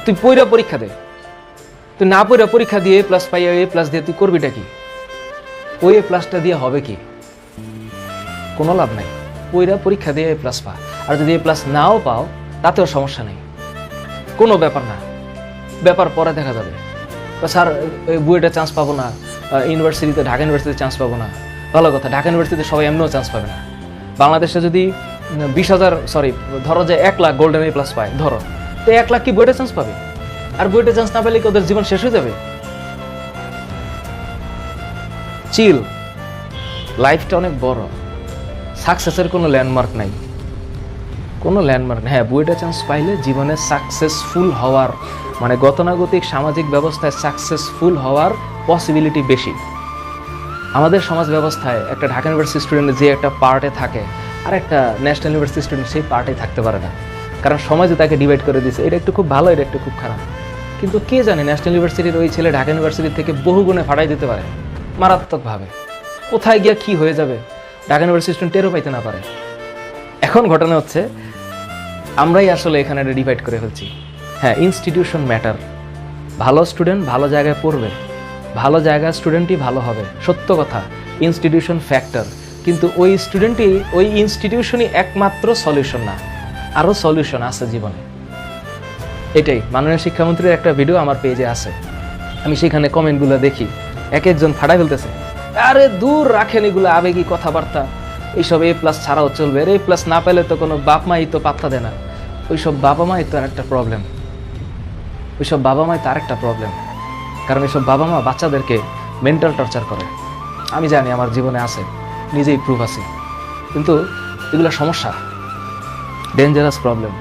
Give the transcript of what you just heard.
তুই পইরা পরীক্ষা দে, তুই না পইরা পরীক্ষা দিয়ে এ প্লাস পাইয়া এ প্লাস দিয়ে তুই করবিটা কি? ওই এ প্লাসটা দিয়ে হবে কি? কোনো লাভ নাই। পইরা পরীক্ষা দিয়ে এ প্লাস পা, আর যদি এ প্লাস নাও পাও তাতেও সমস্যা নেই, কোনো ব্যাপার না, ব্যাপার পরে দেখা যাবে। স্যার বুয়েটে চান্স পাবো না, ইউনিভার্সিটিতে ঢাকা ইউনিভার্সিটিতে চান্স পাবো না, ভালো কথা, ঢাকা ইউনিভার্সিটিতে সবাই এমনিও চান্স পাবে না। বাংলাদেশে যদি 20,000 ধরো যে 1 লাখ গোল্ডেন এ প্লাস পায়, ধরো তো 1 লাখ কি বুয়েটে চান্স পাবে? আর বুয়েটে চান্স না পেলে কি ওদের জীবন শেষ হয়ে যাবে? চিল, লাইফটা অনেক বড়, সাকসেসের কোনো ল্যান্ডমার্ক নাই, কোনো ল্যান্ডমার্ক নেই। হ্যাঁ, বুয়েটে চান্স পাইলে জীবনে সাকসেসফুল হওয়ার মানে গতানুগতিক সামাজিক ব্যবস্থায় সাকসেসফুল হওয়ার পসিবিলিটি বেশি। আমাদের সমাজ ব্যবস্থায় একটা ঢাকা ইউনিভার্সিটি স্টুডেন্ট যে একটা পার্টে থাকে আর একটা ন্যাশনাল ইউনিভার্সিটি স্টুডেন্ট সেই পার্টে থাকতে পারে না, কারণ সমাজে তাকে ডিভাইড করে দিয়েছে। এটা একটু খুব ভালো, এটা একটু খুব খারাপ। কিন্তু কে জানে ন্যাশনাল ইউনিভার্সিটির ওই ছেলে ঢাকা ইউনিভার্সিটির থেকে বহু গুণে ফাটাই দিতে পারে মারাত্মকভাবে। কোথায় গিয়া কি হয়ে যাবে ঢাকা ইউনিভার্সিটি স্টুডেন্ট টেরও পাইতে না পারে। এখন ঘটনা হচ্ছে আমরাই আসলে এখানে ডিভাইড করে ফেলছি। হ্যাঁ, ইনস্টিটিউশন ম্যাটার। ভালো স্টুডেন্ট ভালো জায়গায় পড়বে, ভালো জায়গায় স্টুডেন্টই ভালো হবে, সত্য কথা। ইনস্টিটিউশন ফ্যাক্টর, কিন্তু ওই স্টুডেন্টই ওই ইনস্টিটিউশনই একমাত্র সলিউশন না, আরও সলিউশন আছে জীবনে। এটাই মাননীয় শিক্ষামন্ত্রীর একটা ভিডিও আমার পেজে আছে, আমি সেখানে কমেন্টগুলো দেখি, এক একজন ফাটাই ফেলতেছে, আরে দূর রাখেন এগুলো আবেগী কথাবার্তা, এইসব এ প্লাস ছাড়াও চলবে, এ প্লাস না পেলে তো কোনো বাপ মাই তো পাত্তা দেয় না। ওইসব বাবা মাই তো আর একটা প্রবলেম, ওইসব বাবা মাই তার একটা প্রবলেম, কারণ এইসব বাবা মা বাচ্চাদেরকে মেন্টাল টর্চার করে। আমি জানি, আমার জীবনে আছে, নিজেই প্রুফ আছি, কিন্তু এগুলো সমস্যা, ডেঞ্জারাস প্রবলেম।